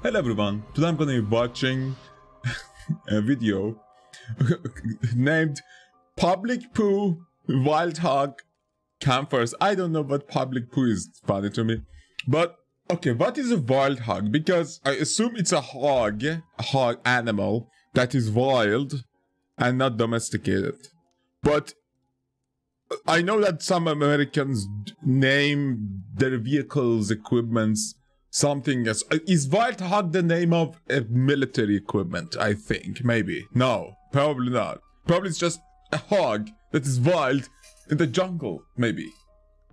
Hello everyone, today I'm gonna be watching a video named Public Poo Wild Hog Campfires. I don't know what public poo is, funny to me. But, okay, what is a wild hog? Because I assume it's a hog animal that is wild and not domesticated. But I know that some Americans name their vehicles, equipments, something else. Is wild hog the name of a military equipment? I think, maybe. No, probably not. Probably it's just a hog that is wild in the jungle, maybe.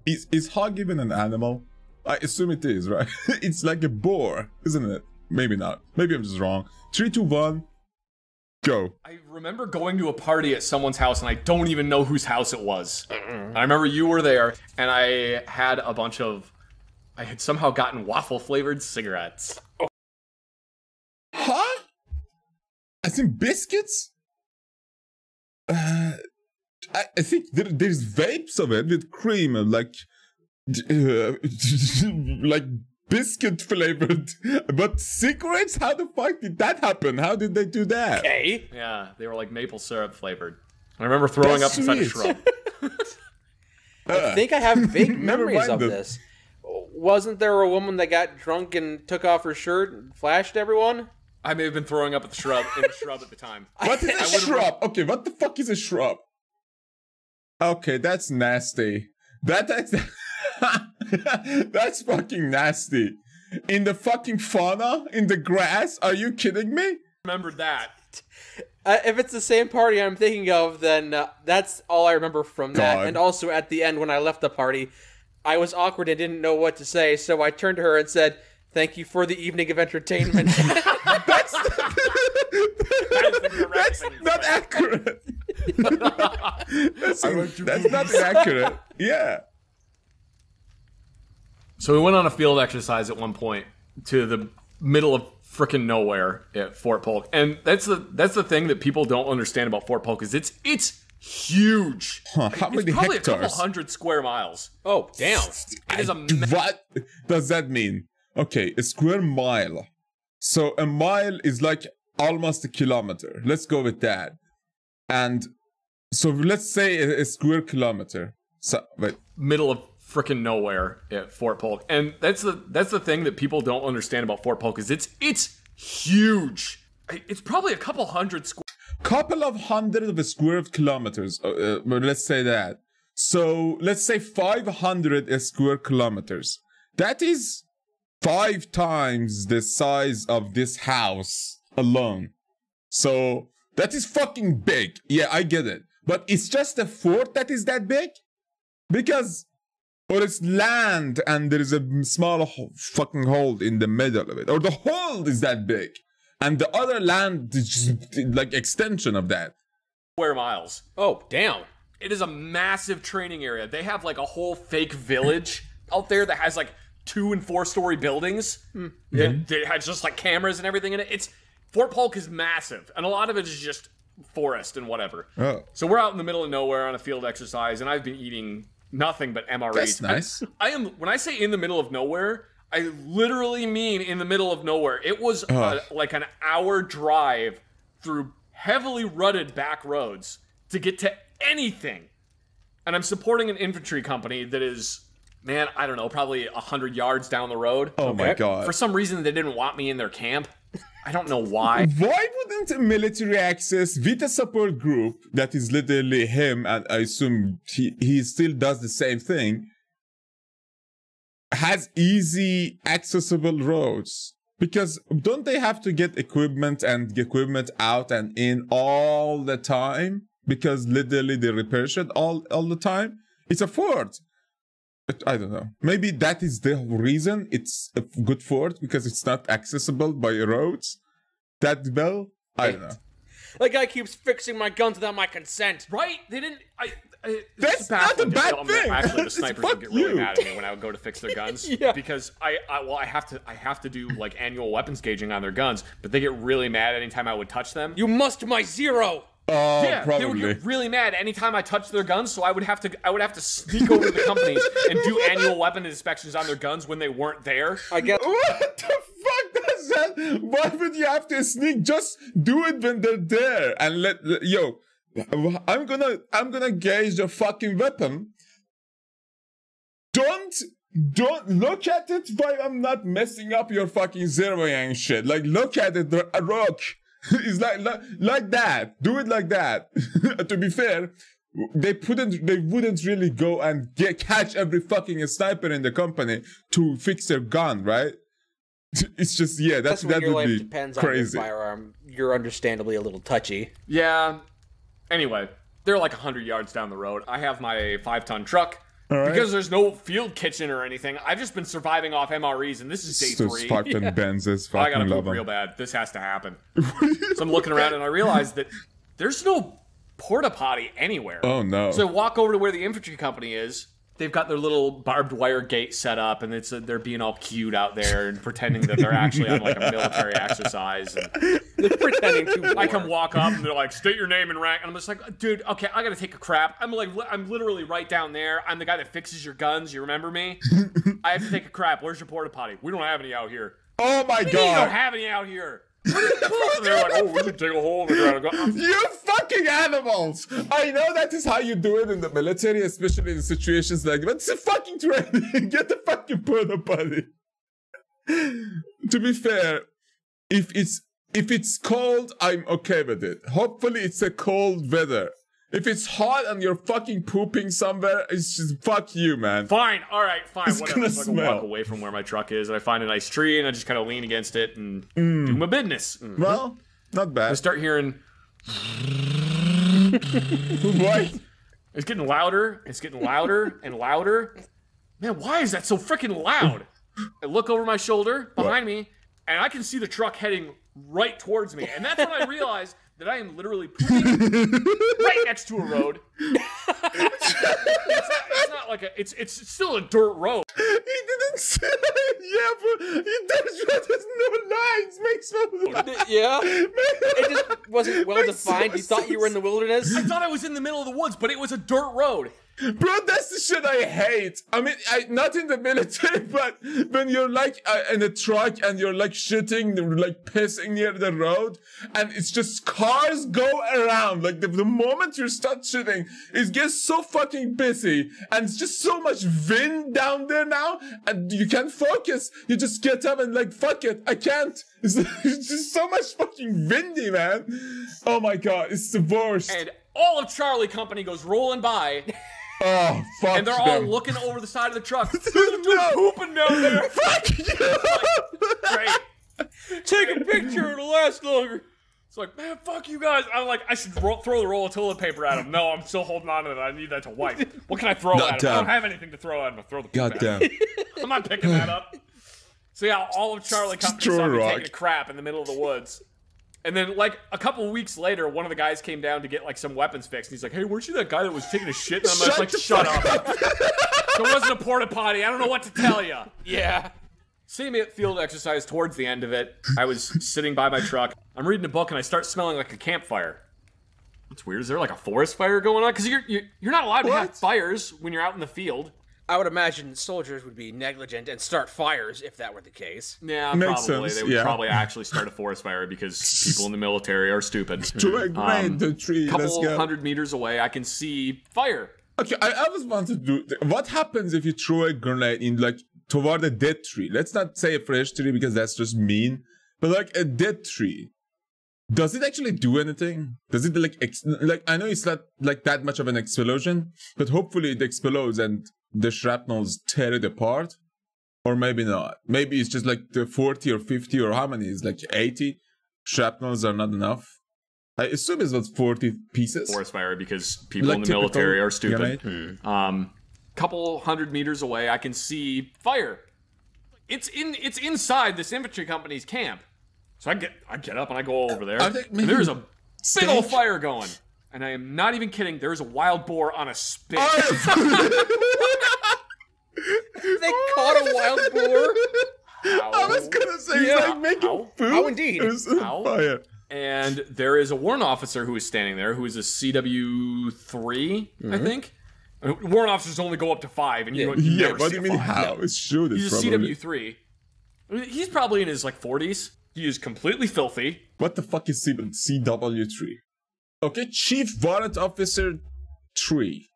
Is hog even an animal? I assume it is, right? It's like a boar, isn't it? Maybe not. Maybe I'm just wrong. 3, 2, 1, go. I remember going to a party at someone's house, and I don't even know whose house it was. I remember you were there, and I had a bunch of... I had somehow gotten waffle-flavored cigarettes. Huh? As in biscuits? I think there's vapes of it with cream, like biscuit flavored. But cigarettes? How the fuck did that happen? How did they do that? Okay. Yeah, they were like maple syrup flavored. I remember throwing up inside a shrub. I think I have vague memories of this. Wasn't there a woman that got drunk and took off her shirt and flashed everyone? I may have been throwing up at the shrub at the time. What is a shrub? Okay, what the fuck is a shrub? Okay, that's nasty. That's that's fucking nasty. In the fucking fauna? In the grass? Are you kidding me? Remember that. If it's the same party I'm thinking of, then that's all I remember from that. God. And also at the end when I left the party, I was awkward and didn't know what to say, so I turned to her and said, "Thank you for the evening of entertainment." That's not accurate. That's not accurate. Yeah. So we went on a field exercise at one point to the middle of frickin' nowhere at Fort Polk, and that's the thing that people don't understand about Fort Polk is it's huge. Huh, how many it's probably hectares? a couple hundred square miles. Oh, damn. It is a What does that mean? Okay, a square mile. So a mile is like almost a kilometer. Let's go with that. And so let's say a square kilometer. So wait. middle of frickin' nowhere at Fort Polk, and that's the thing that people don't understand about Fort Polk is it's huge. It's probably a couple hundred square. Couple of hundred of square kilometers. Let's say that. So let's say 500 square kilometers. That is 5 times the size of this house alone. So that is fucking big. Yeah, I get it. But it's just a fort that is that big? Because, or it's land and there is a small fucking hole in the middle of it. Or the hole is that big. And the other land is just like extension of that. Square miles. Oh, damn. It is a massive training area. They have like a whole fake village out there that has like 2- and 4-story buildings. It has just like cameras and everything in it. Fort Polk is massive, and a lot of it is just forest and whatever. Oh. So we're out in the middle of nowhere on a field exercise, and I've been eating nothing but MREs. That's nice. I am, when I say in the middle of nowhere, I literally mean in the middle of nowhere. It was like an hour drive through heavily rutted back roads to get to anything. And I'm supporting an infantry company that is, man, I don't know, probably 100 yards down the road. Oh my God. For some reason, they didn't want me in their camp. I don't know why. Why wouldn't a military access with a support group that is literally him, and I assume he still does the same thing, has easy accessible roads? Because don't they have to get equipment out and in all the time? Because literally they repair shit all the time? It's a fort. But I don't know. Maybe that is the reason it's a good fort, because it's not accessible by roads that well. I don't know. That guy keeps fixing my guns without my consent. Right? They didn't. That's not a bad thing. Actually, the snipers would get really mad at me when I would go to fix their guns. Yeah. Because I have to do like annual weapons gauging on their guns, but they get really mad anytime I would touch them. You must my zero. Yeah, probably. they would get really mad anytime I touched their guns, so I would have to sneak over to the companies and do annual weapon inspections on their guns when they weren't there. I guess. What the fuck does that Why would you have to sneak? Just do it when they're there and yo. I'm gonna gauge the fucking weapon. Don't look at it while I'm not messing up your fucking zeroing shit. Like, look at it, a rock. It's like that. Do it like that. To be fair, they wouldn't really go and catch every fucking sniper in the company to fix their gun, right? It's just, yeah, that would your life be depends crazy. on your firearm. You're understandably a little touchy. Yeah. Anyway, they're like 100 yards down the road. I have my 5-ton truck. Right. Because there's no field kitchen or anything, I've just been surviving off MREs, and this is day 3. Fucking Benzes, fucking I gotta love poop real bad. This has to happen. So I'm looking around, and I realize that there's no porta potty anywhere. Oh, no. So I walk over to where the infantry company is. They've got their little barbed wire gate set up, and they're being all cute out there and pretending that they're actually on like a military exercise. And They're pretending to. I come walk up, and they're like, "State your name and rank." And I'm just like, "Dude, okay, I gotta take a crap." I'm literally right down there. I'm the guy that fixes your guns. You remember me? I have to take a crap. Where's your porta potty? We don't have any out here. Oh my god! We don't have any out here. They're like, "Oh, we should dig a hole in the ground." You fucking animals! I know that is how you do it in the military, especially in situations like that. But it's a fucking training. Get the fucking porta potty. To be fair, if it's cold, I'm okay with it. Hopefully, it's a cold weather. If it's hot and you're fucking pooping somewhere, it's just fuck you, man. Fine, all right, fine, It's whatever. gonna So I can smell. walk away from where my truck is, and I find a nice tree, and I just kind of lean against it and do my business. Well, not I bad. start hearing. What? It's getting louder. It's getting louder and louder. Man, why is that so freaking loud? I look over my shoulder behind me, and I can see the truck heading right towards me. And that's when I realize that I am literally pooping right next to a road. It's not like it's still a dirt road. He didn't say yeah, but there's no lines. Makes sense. Yeah. It just wasn't well defined. You thought you were in the wilderness? I thought I was in the middle of the woods, but it was a dirt road. Bro, that's the shit I hate. I mean, not in the military, but when you're like in a truck and you're like shitting, like pissing near the road, and it's just cars go around. Like the moment you start shitting, it gets so fucking busy, and it's just so much wind down there now, and you can't focus. You just get up and like, fuck it, I can't. It's just so much fucking windy, man. Oh my god, it's the worst. And all of Charlie Company goes rolling by. Oh, fuck And they're all them. looking over the side of the truck. There's a dude pooping down there. Fuck you! Great. Take a picture, it'll last longer. It's like, man, fuck you guys. I'm like, I should throw the roll of toilet paper at him. No, I'm still holding on to it. I need that to wipe. What can I throw at him? I don't have anything to throw at him. I'll throw the poop at him. Goddamn. I'm not picking that up. So yeah, all of Charlie Company saw me taking a crap in the middle of the woods. And then, like, a couple of weeks later, one of the guys came down to get, like, some weapons fixed. And he's like, hey, weren't you that guy that was taking a shit? And I'm like, shut up. There wasn't a porta potty. I don't know what to tell you. Yeah. Seeing me at field exercise towards the end of it, I was sitting by my truck. I'm reading a book, and I start smelling like a campfire. What's weird? Is there, like, a forest fire going on? Because you're not allowed to have fires when you're out in the field. I would imagine soldiers would be negligent and start fires if that were the case. Yeah, Makes probably. sense, They would yeah. probably actually start a forest fire because people in the military are stupid. Great, the tree. Let's Couple go. 100 meters away, I can see fire. Okay, I always wanted to do. What happens if you throw a grenade in like toward a dead tree? Let's not say a fresh tree because that's just mean. But like a dead tree, does it actually do anything? Does it like I know it's not like that much of an explosion, but hopefully it explodes and the shrapnels tear it apart, or maybe not. Maybe it's just like the 40 or 50 or how many is like 80 shrapnels are not enough. I assume it's about 40 pieces. Forest fire because people Like in the typical military are stupid. grenade? Couple 100 meters away, I can see fire. It's inside this infantry company's camp. So I get up and I go over there. Are they And there's a big old stage? fire going. And I am not even kidding. There's a wild boar on a spit. They caught a wild boar. I was gonna say, Yeah. it's like making Ow. food. How indeed. There's a Ow. fire. And there is a warrant officer who is standing there, who is a CW3, I think. Warrant officers only go up to 5, and you Yeah, never what see do you a mean 5. how? It's shooting He's a probably. CW3. I mean, he's probably in his like 40s. He is completely filthy. What the fuck is CW3? Okay, Chief Warrant Officer 3.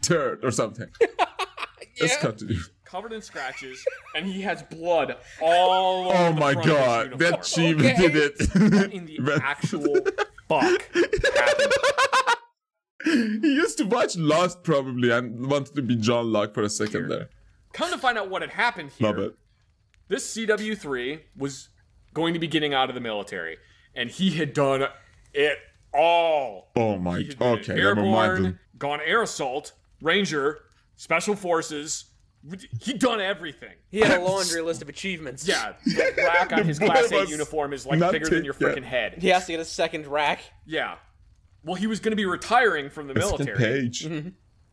Third or something. Let's continue. Covered in scratches, and he has blood all over the front of his uniform. That Chief did it. What in the actual fuck happened? He used to watch Lost probably and wanted to be John Locke for a second there. Come to find out what had happened here. Love it. This CW3 was going to be getting out of the military, and he had done it all. Oh my, okay, never airborne, mind then. gone air assault, ranger, special forces. He'd done everything. He had a laundry list of achievements. Yeah, the rack on his Class A uniform is like bigger than your freaking head. He has to get a second rack. Yeah. Well, he was going to be retiring from the military. Page.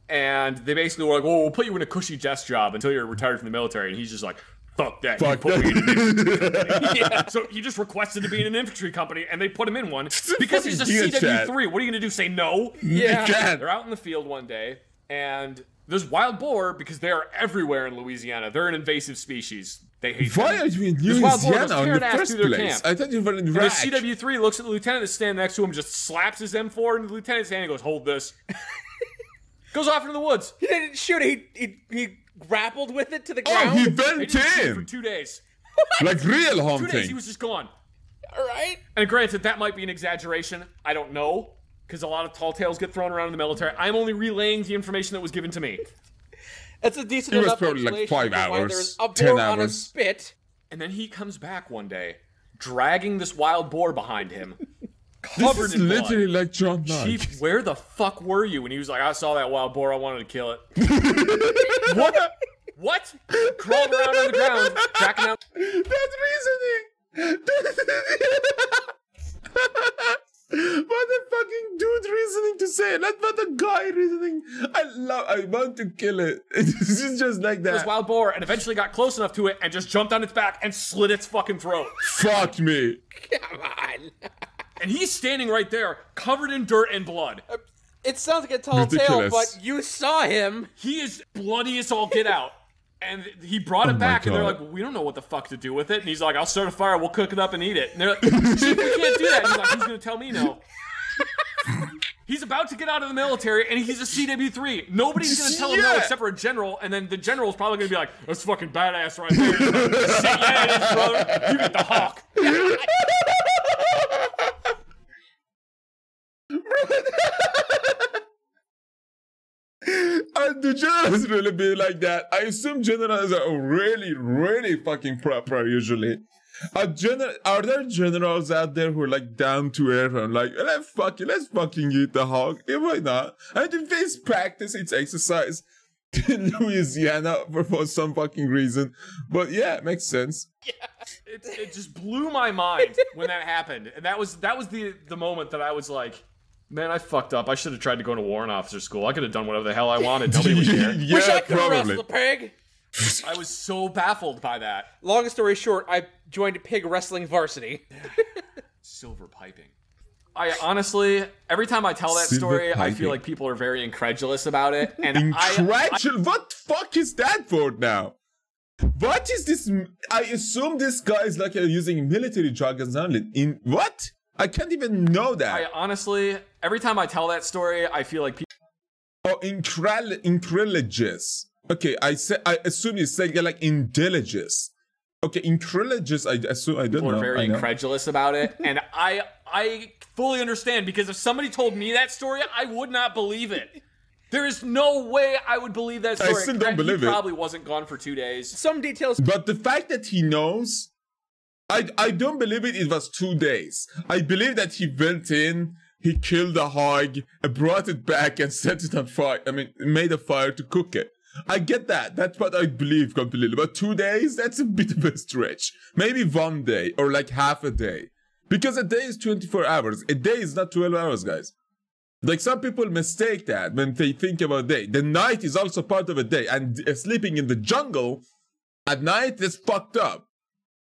And they basically were like, well, we'll put you in a cushy desk job until you're retired from the military. And he's just like, fuck that. Fuck you put me in an infantry company. Yeah. So he just requested to be in an infantry company, and they put him in one because he's a Fucking CW3. What are you going to do, say no? Yeah. They're out in the field one day, and there's wild boar because they are everywhere in Louisiana. They're an invasive species. They hate Why them. are you in There's wild boar Louisiana goes in the tearing ass first through their place? camp. I thought you were in And the Iraq. CW3 looks at the lieutenant that's standing next to him, just slaps his M4 into the lieutenant's hand and goes, hold this. Goes off into the woods. He didn't shoot it. He grappled with it to the Oh, ground. he They went didn't shoot him for in! 2 days. Like real 2 days, he haunting. was just gone. All right. And granted, that might be an exaggeration. I don't know, because a lot of tall tales get thrown around in the military. I'm only relaying the information that was given to me. That's a decent It was enough probably like explanation 5 for why hours, there's a 10 boar on a hours. spit. And then he comes back one day, dragging this wild boar behind him, This covered is in blood. literally like John Locke. Chief, where the fuck were you? And he was like, I saw that wild boar, I wanted to kill it. What? What? Crawled around on the ground, tracking out. That reasoning! What a fucking dude reasoning to say. Not what a guy reasoning. I want to kill it. It's just like This that. wild boar, and eventually got close enough to it and just jumped on its back and slit its fucking throat. Fuck me. Come on. And he's standing right there, covered in dirt and blood. It sounds like a tall tale, Ridiculous. but you saw him. He is bloody as all get out. And he brought it my back, and they're God. like, well, we don't know what the fuck to do with it. And he's like, I'll start a fire, we'll cook it up and eat it. And they're like, Chief, we can't do that. And he's like, who's going to tell me no? He's about to get out of the military, and he's a CW3. Nobody's going to tell him no Yeah. except for a general, and then the general's probably going to be like, that's fucking badass right there. Shit, yeah, it is, brother. You get the hawk. And the generals really be like that. I assume generals are really, really fucking proper usually. Are there generals out there who are like down to earth and like, let's fucking eat the hog? Yeah, why not? And if it's practice, it's exercise in Louisiana for some fucking reason. But yeah, it makes sense. It just blew my mind when that happened. And that was the moment that I was like, man, I fucked up. I should have tried to go to warrant officer school. I could have done whatever the hell I wanted. Nobody would care. Yeah, Wish I could probably. wrestle a pig. I was so baffled by that. Long story short, I joined pig wrestling varsity. Silver piping. I honestly, every time I tell that Silver story, I piping. feel like people are very incredulous about it. And What the fuck is that for now? What is this? I assume this guy is like using military jargon only. In what? I can't even know that. I honestly, every time I tell that story, I feel like people. Oh, increligious. Okay, I assume you're saying like intelligence. Okay, increligious. I assume I don't People know. are very I know. incredulous about it, and I fully understand, because if somebody told me that story, I would not believe it. There is no way I would believe that story. still don't believe he it. probably wasn't gone for 2 days. Some details. But the fact that he knows, I don't believe it. It was 2 days. I believe that he went in, he killed the hog, brought it back, and set it on fire. I mean, made a fire to cook it. I get that. That's what I believe completely. But 2 days, that's a bit of a stretch. Maybe 1 day or like half a day. Because a day is 24 hours. A day is not 12 hours, guys. Like some people mistake that when they think about day. The night is also part of a day. And sleeping in the jungle at night is fucked up.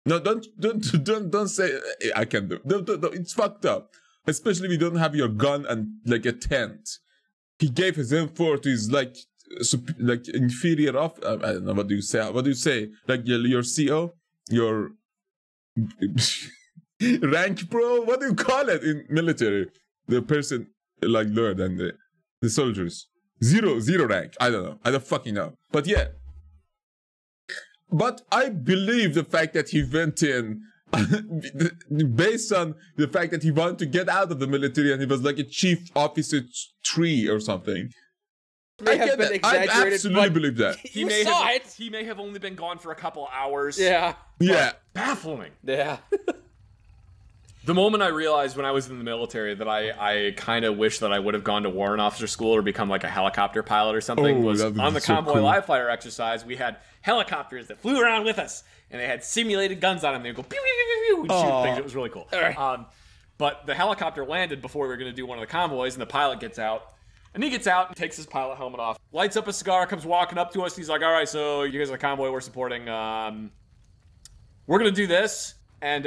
No, don't say I can do. Don't. It's fucked up. Especially if you don't have your gun and like a tent. He gave his M4 to his like inferior off. I don't know, what do you say? What do you say? Like your CO, your rank pro. What do you call it in military? The person like lower than the soldiers. Zero rank. I don't know. I don't fucking know. But yeah. But I believe the fact that he went in based on the fact that he wanted to get out of the military and he was like a chief officer 3 or something. May have been exaggerated, I absolutely believe that. He may have only been gone for a couple hours. Yeah. Yeah. Baffling. Yeah. The moment I realized when I was in the military that I kind of wish that I would have gone to warrant officer school or become like a helicopter pilot or something was on the Convoy Live Fighter exercise. We had helicopters that flew around with us, and they had simulated guns on them. They would go pew pew pew pew and shoot things. It was really cool. But the helicopter landed before we were going to do one of the convoys, and the pilot gets out. And he gets out and takes his pilot helmet off, lights up a cigar, comes walking up to us. He's like, all right, so you guys are the convoy we're supporting. We're going to do this. And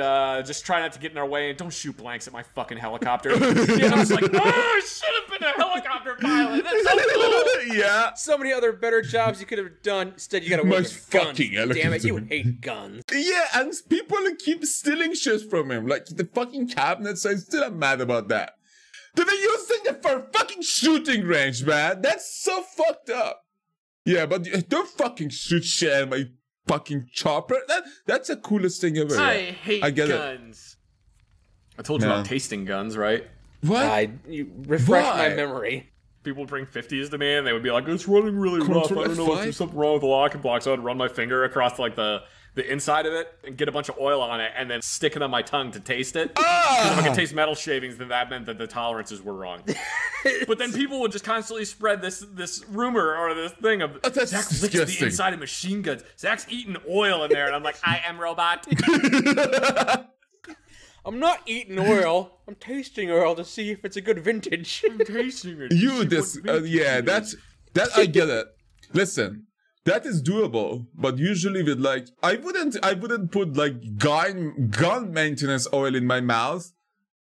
just try not to get in our way and don't shoot blanks at my fucking helicopter. And I was like, oh, I should have been a helicopter pilot. That's so cool. Yeah. So many other better jobs you could have done. Instead, you gotta work with guns. Damn it, you hate guns. Yeah, and people keep stealing shit from him. Like, the fucking cabinets, I still am mad about that. They're using it for a fucking shooting range, man. That's so fucked up. Yeah, but don't fucking shoot shit at my fucking chopper. That's the coolest thing ever. I hate guns. I told you about tasting guns, right? What? You refresh my memory. People would bring 50s to me and they would be like, it's running really rough. I don't know if there's something wrong with the locking block. So I'd run my finger across like the inside of it and get a bunch of oil on it and then stick it on my tongue to taste it. If I could taste metal shavings, then that meant that the tolerances were wrong. But then people would just constantly spread this rumor or this thing of Zach licks the inside of machine guns. Zach's eating oil in there, and I'm like, I am robot. I'm not eating oil. I'm tasting oil to see if it's a good vintage. I'm tasting it. Yeah, that I get it. Listen. That is doable, but usually with like I wouldn't put like gun maintenance oil in my mouth.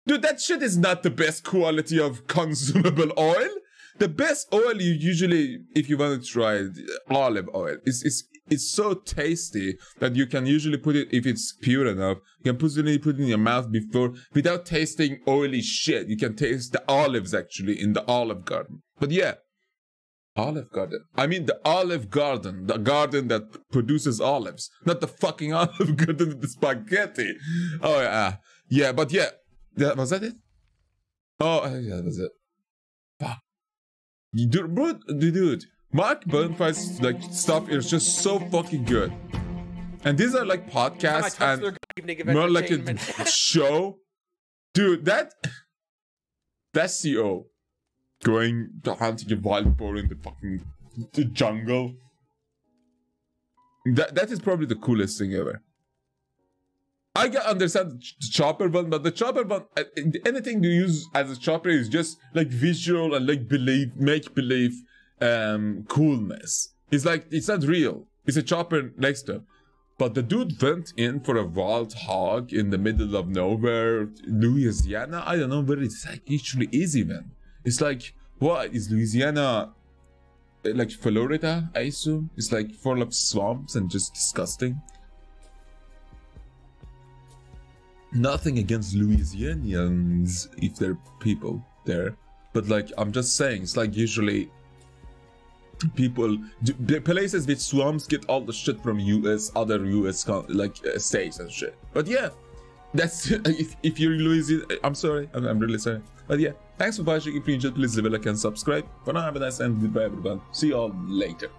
Dude, that shit is not the best quality of consumable oil. The best oil you usually, if you want to try it, olive oil. It's so tasty that you can usually put it, if it's pure enough, you can put it in your mouth before, without tasting oily shit. You can taste the olives actually in the Olive Garden. But yeah. Olive Garden. I mean the Olive Garden. The garden that produces olives. Not the fucking Olive Garden with the spaghetti. Oh yeah. Yeah, but yeah. Was that it? Oh, yeah, that was it. Fuck. Dude. Mikeburnfire's like stuff is just so fucking good. And these are like podcasts and more like a show. Dude, that's CO. Going to hunting a wild boar in the jungle. That is probably the coolest thing ever. I can understand the chopper one, but the chopper one, anything you use as a chopper is just like visual and like make believe coolness. It's like, it's not real. It's a chopper next to him. But the dude went in for a wild hog in the middle of nowhere, Louisiana. I don't know where it's like actually is even. It's like, what is Louisiana? Like Florida, I assume? It's like full of swamps and just disgusting. Nothing against Louisianians if they're people there. But like, I'm just saying, it's like usually people, places with swamps get all the shit from other US like states and shit. But yeah, that's, if you're Louisiana, I'm sorry, I'm really sorry. But yeah, thanks for watching. If you enjoyed, please leave a like and subscribe. For now, have a nice day and goodbye everyone. See you all later.